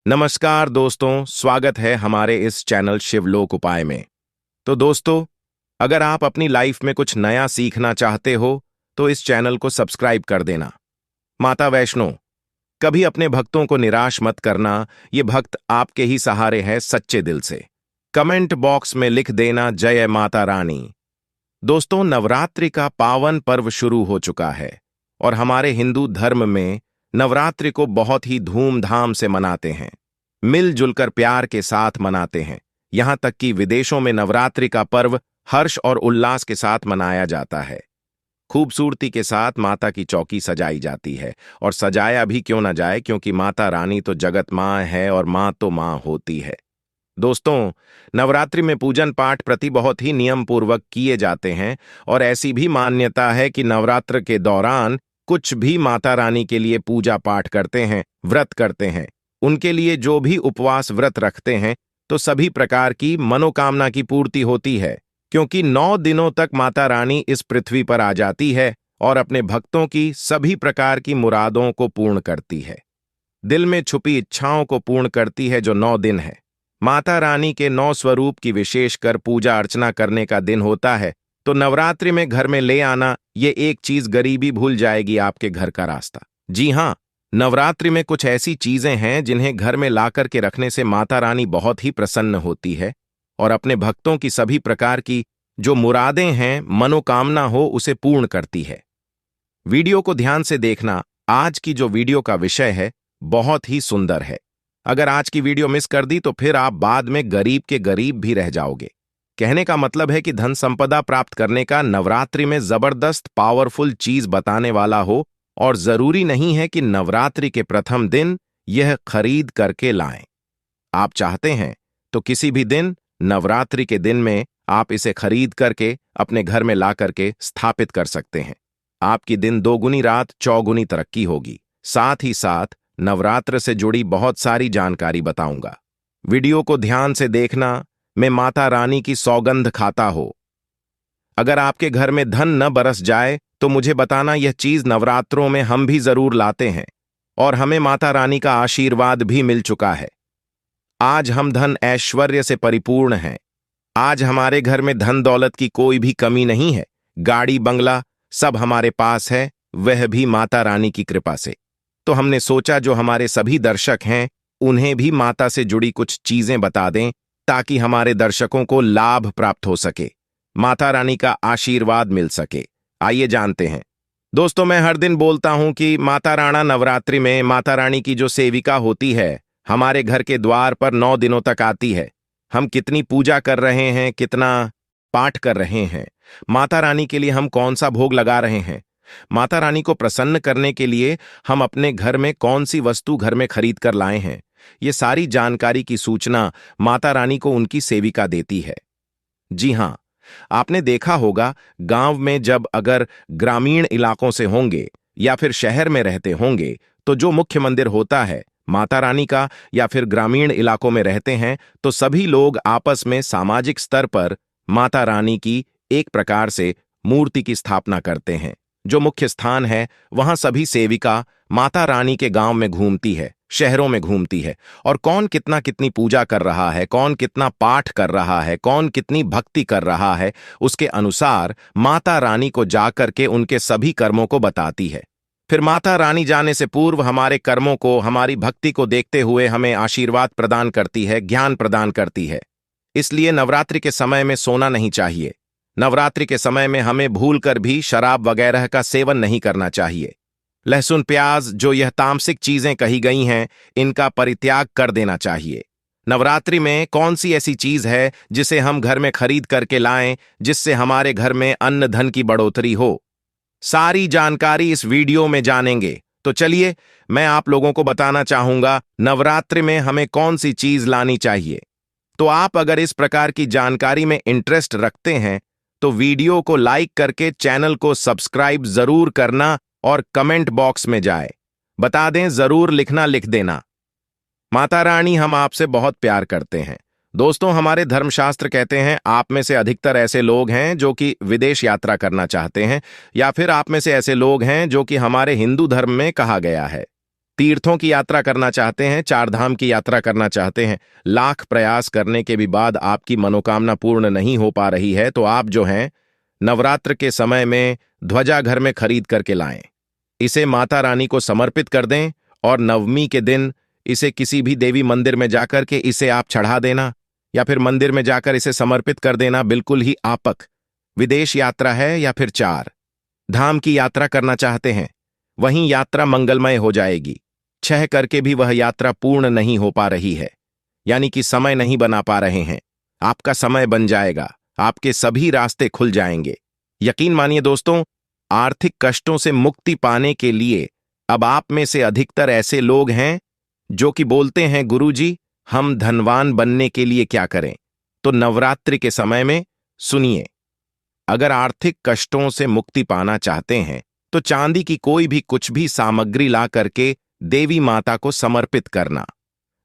नमस्कार दोस्तों, स्वागत है हमारे इस चैनल शिवलोक उपाय में। तो दोस्तों, अगर आप अपनी लाइफ में कुछ नया सीखना चाहते हो तो इस चैनल को सब्सक्राइब कर देना। माता वैष्णो, कभी अपने भक्तों को निराश मत करना, ये भक्त आपके ही सहारे हैं सच्चे दिल से। कमेंट बॉक्स में लिख देना जय माता रानी। दोस्तों, नवरात्रि का पावन पर्व शुरू हो चुका है और हमारे हिंदू धर्म में नवरात्रि को बहुत ही धूमधाम से मनाते हैं, मिलजुल कर प्यार के साथ मनाते हैं। यहां तक कि विदेशों में नवरात्रि का पर्व हर्ष और उल्लास के साथ मनाया जाता है। खूबसूरती के साथ माता की चौकी सजाई जाती है, और सजाया भी क्यों न जाए, क्योंकि माता रानी तो जगत मां है और मां तो मां होती है। दोस्तों, नवरात्रि में पूजन पाठ प्रति बहुत ही नियम पूर्वक किए जाते हैं, और ऐसी भी मान्यता है कि नवरात्र के दौरान कुछ भी माता रानी के लिए पूजा पाठ करते हैं, व्रत करते हैं, उनके लिए जो भी उपवास व्रत रखते हैं, तो सभी प्रकार की मनोकामना की पूर्ति होती है, क्योंकि 9 दिनों तक माता रानी इस पृथ्वी पर आ जाती है और अपने भक्तों की सभी प्रकार की मुरादों को पूर्ण करती है। दिल में छुपी इच्छाओं को पूर्ण करती है, जो 9 दिन है। माता रानी के 9 स्वरूप की विशेषकर पूजा अर्चना करने का दिन होता है, तो नवरात्रि में घर में ले आना ये एक चीज गरीबी भूल जाएगी आपके घर का रास्ता। जी हां, नवरात्रि में कुछ ऐसी चीजें हैं जिन्हें घर में ला करके रखने से माता रानी बहुत ही प्रसन्न होती है और अपने भक्तों की सभी प्रकार की जो मुरादें हैं, मनोकामना हो, उसे पूर्ण करती है। वीडियो को ध्यान से देखना, आज की जो वीडियो का विषय है बहुत ही सुंदर है। अगर आज की वीडियो मिस कर दी तो फिर आप बाद में गरीब के गरीब भी रह जाओगे। कहने का मतलब है कि धन संपदा प्राप्त करने का नवरात्रि में जबरदस्त पावरफुल चीज बताने वाला हो, और जरूरी नहीं है कि नवरात्रि के प्रथम दिन यह खरीद करके लाएं। आप चाहते हैं तो किसी भी दिन, नवरात्रि के दिन में आप इसे खरीद करके अपने घर में ला करके स्थापित कर सकते हैं। आपकी दिन दोगुनी रात चौगुनी तरक्की होगी। साथ ही साथ नवरात्र से जुड़ी बहुत सारी जानकारी बताऊंगा। वीडियो को ध्यान से देखना। मैं माता रानी की सौगंध खाता हो। अगर आपके घर में धन न बरस जाए तो मुझे बताना, यह चीज नवरात्रों में हम भी जरूर लाते हैं और हमें माता रानी का आशीर्वाद भी मिल चुका है। आज हम धन ऐश्वर्य से परिपूर्ण हैं। आज हमारे घर में धन दौलत की कोई भी कमी नहीं है। गाड़ी बंगला सब हमारे पास है, वह भी माता रानी की कृपा से। तो हमने सोचा जो हमारे सभी दर्शक हैं उन्हें भी माता से जुड़ी कुछ चीजें बता दें, ताकि हमारे दर्शकों को लाभ प्राप्त हो सके, माता रानी का आशीर्वाद मिल सके। आइए जानते हैं। दोस्तों, मैं हर दिन बोलता हूं कि माता राणा नवरात्रि में माता रानी की जो सेविका होती है, हमारे घर के द्वार पर 9 दिनों तक आती है। हम कितनी पूजा कर रहे हैं, कितना पाठ कर रहे हैं, माता रानी के लिए हम कौन सा भोग लगा रहे हैं, माता रानी को प्रसन्न करने के लिए हम अपने घर में कौन सी वस्तु घर में खरीद कर लाए हैं, ये सारी जानकारी की सूचना माता रानी को उनकी सेविका देती है। जी हां, आपने देखा होगा गांव में जब अगर ग्रामीण इलाकों से होंगे या फिर शहर में रहते होंगे, तो जो मुख्य मंदिर होता है माता रानी का, या फिर ग्रामीण इलाकों में रहते हैं तो सभी लोग आपस में सामाजिक स्तर पर माता रानी की एक प्रकार से मूर्ति की स्थापना करते हैं। जो मुख्य स्थान है वहां सभी सेविका माता रानी के गांव में घूमती है, शहरों में घूमती है, और कौन कितना कितनी पूजा कर रहा है, कौन कितना पाठ कर रहा है, कौन कितनी भक्ति कर रहा है, उसके अनुसार माता रानी को जाकर के उनके सभी कर्मों को बताती है। फिर माता रानी जाने से पूर्व हमारे कर्मों को, हमारी भक्ति को देखते हुए हमें आशीर्वाद प्रदान करती है, ज्ञान प्रदान करती है। इसलिए नवरात्रि के समय में सोना नहीं चाहिए। नवरात्रि के समय में हमें भूलकर भी शराब वगैरह का सेवन नहीं करना चाहिए। लहसुन प्याज, जो यह तामसिक चीजें कही गई हैं, इनका परित्याग कर देना चाहिए। नवरात्रि में कौन सी ऐसी चीज है जिसे हम घर में खरीद करके लाएं, जिससे हमारे घर में अन्न धन की बढ़ोतरी हो? सारी जानकारी इस वीडियो में जानेंगे। तो चलिए, मैं आप लोगों को बताना चाहूंगा नवरात्रि में हमें कौन सी चीज लानी चाहिए। तो आप अगर इस प्रकार की जानकारी में इंटरेस्ट रखते हैं तो वीडियो को लाइक करके चैनल को सब्सक्राइब जरूर करना, और कमेंट बॉक्स में जाए बता दें, जरूर लिखना, लिख देना। माता रानी, हम आपसे बहुत प्यार करते हैं। दोस्तों, हमारे धर्मशास्त्र कहते हैं आप में से अधिकतर ऐसे लोग हैं जो कि विदेश यात्रा करना चाहते हैं, या फिर आप में से ऐसे लोग हैं जो कि हमारे हिंदू धर्म में कहा गया है तीर्थों की यात्रा करना चाहते हैं, चार धाम की यात्रा करना चाहते हैं, लाख प्रयास करने के भी बाद आपकी मनोकामना पूर्ण नहीं हो पा रही है, तो आप जो हैं नवरात्र के समय में ध्वजा घर में खरीद करके लाएं। इसे माता रानी को समर्पित कर दें और नवमी के दिन इसे किसी भी देवी मंदिर में जाकर के इसे आप चढ़ा देना या फिर मंदिर में जाकर इसे समर्पित कर देना। बिल्कुल ही आपक विदेश यात्रा है या फिर चार धाम की यात्रा करना चाहते हैं, वहीं यात्रा मंगलमय हो जाएगी। छह करके भी वह यात्रा पूर्ण नहीं हो पा रही है, यानी कि समय नहीं बना पा रहे हैं, आपका समय बन जाएगा, आपके सभी रास्ते खुल जाएंगे। यकीन मानिए दोस्तों, आर्थिक कष्टों से मुक्ति पाने के लिए अब आप में से अधिकतर ऐसे लोग हैं जो कि बोलते हैं गुरुजी हम धनवान बनने के लिए क्या करें। तो नवरात्रि के समय में सुनिए, अगर आर्थिक कष्टों से मुक्ति पाना चाहते हैं तो चांदी की कोई भी कुछ भी सामग्री ला करके देवी माता को समर्पित करना।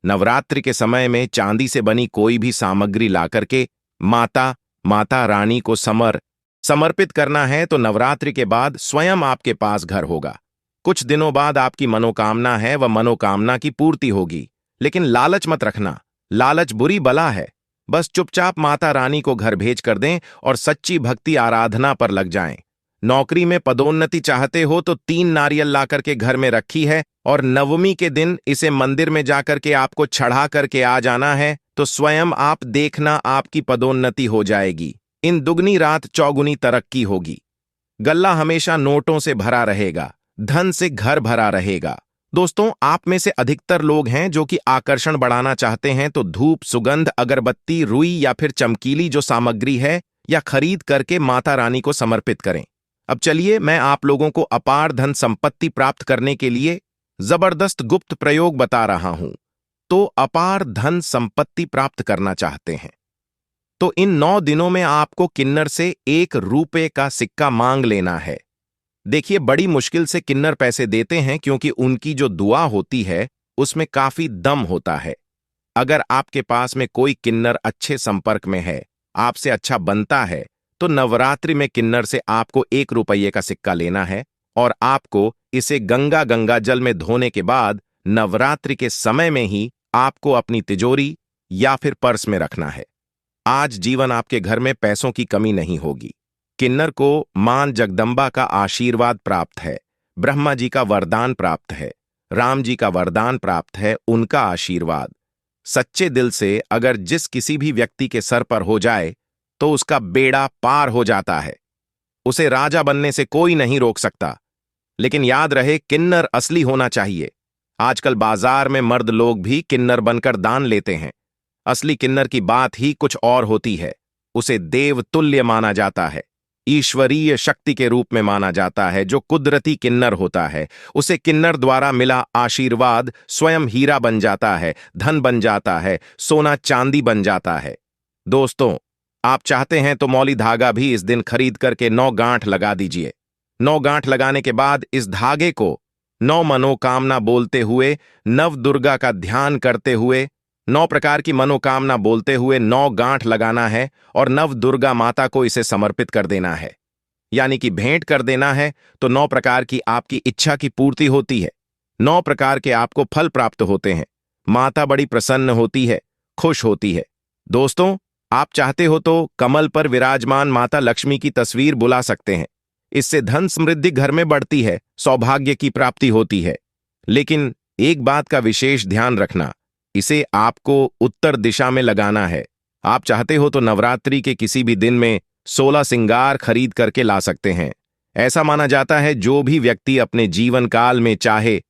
नवरात्रि के समय में चांदी से बनी कोई भी सामग्री ला करके माता रानी को समर्पित करना है, तो नवरात्रि के बाद स्वयं आपके पास घर होगा। कुछ दिनों बाद आपकी मनोकामना है वह मनोकामना की पूर्ति होगी। लेकिन लालच मत रखना, लालच बुरी बला है। बस चुपचाप माता रानी को घर भेज कर दें और सच्ची भक्ति आराधना पर लग जाएं। नौकरी में पदोन्नति चाहते हो तो 3 नारियल ला करके घर में रखी है और नवमी के दिन इसे मंदिर में जाकर के आपको चढ़ा करके आ जाना है, तो स्वयं आप देखना आपकी पदोन्नति हो जाएगी। इन दुगनी रात चौगुनी तरक्की होगी। गल्ला हमेशा नोटों से भरा रहेगा, धन से घर भरा रहेगा। दोस्तों, आप में से अधिकतर लोग हैं जो कि आकर्षण बढ़ाना चाहते हैं, तो धूप, सुगंध, अगरबत्ती, रुई या फिर चमकीली जो सामग्री है या खरीद करके माता रानी को समर्पित करें। अब चलिए मैं आप लोगों को अपार धन संपत्ति प्राप्त करने के लिए जबरदस्त गुप्त प्रयोग बता रहा हूं। तो अपार धन संपत्ति प्राप्त करना चाहते हैं तो इन 9 दिनों में आपको किन्नर से 1 रुपए का सिक्का मांग लेना है। देखिए, बड़ी मुश्किल से किन्नर पैसे देते हैं क्योंकि उनकी जो दुआ होती है उसमें काफी दम होता है। अगर आपके पास में कोई किन्नर अच्छे संपर्क में है, आपसे अच्छा बनता है, तो नवरात्रि में किन्नर से आपको 1 रुपये का सिक्का लेना है और आपको इसे गंगा जल में धोने के बाद नवरात्रि के समय में ही आपको अपनी तिजोरी या फिर पर्स में रखना है। आज जीवन आपके घर में पैसों की कमी नहीं होगी। किन्नर को मां जगदंबा का आशीर्वाद प्राप्त है, ब्रह्मा जी का वरदान प्राप्त है, राम जी का वरदान प्राप्त है, उनका आशीर्वाद सच्चे दिल से अगर जिस किसी भी व्यक्ति के सर पर हो जाए तो उसका बेड़ा पार हो जाता है। उसे राजा बनने से कोई नहीं रोक सकता। लेकिन याद रहे, किन्नर असली होना चाहिए। आजकल बाजार में मर्द लोग भी किन्नर बनकर दान लेते हैं। असली किन्नर की बात ही कुछ और होती है। उसे देवतुल्य माना जाता है, ईश्वरीय शक्ति के रूप में माना जाता है। जो कुदरती किन्नर होता है उसे किन्नर द्वारा मिला आशीर्वाद स्वयं हीरा बन जाता है, धन बन जाता है, सोना चांदी बन जाता है। दोस्तों, आप चाहते हैं तो मौली धागा भी इस दिन खरीद करके 9 गांठ लगा दीजिए। 9 गांठ लगाने के बाद इस धागे को 9 मनोकामना बोलते हुए, नव दुर्गा का ध्यान करते हुए, 9 प्रकार की मनोकामना बोलते हुए 9 गांठ लगाना है और नव दुर्गा माता को इसे समर्पित कर देना है, यानी कि भेंट कर देना है। तो 9 प्रकार की आपकी इच्छा की पूर्ति होती है, 9 प्रकार के आपको फल प्राप्त होते हैं। माता बड़ी प्रसन्न होती है, खुश होती है। दोस्तों, आप चाहते हो तो कमल पर विराजमान माता लक्ष्मी की तस्वीर बुला सकते हैं। इससे धन समृद्धि घर में बढ़ती है, सौभाग्य की प्राप्ति होती है। लेकिन एक बात का विशेष ध्यान रखना, इसे आपको उत्तर दिशा में लगाना है। आप चाहते हो तो नवरात्रि के किसी भी दिन में 16 सिंगार खरीद करके ला सकते हैं। ऐसा माना जाता है जो भी व्यक्ति अपने जीवन काल में चाहे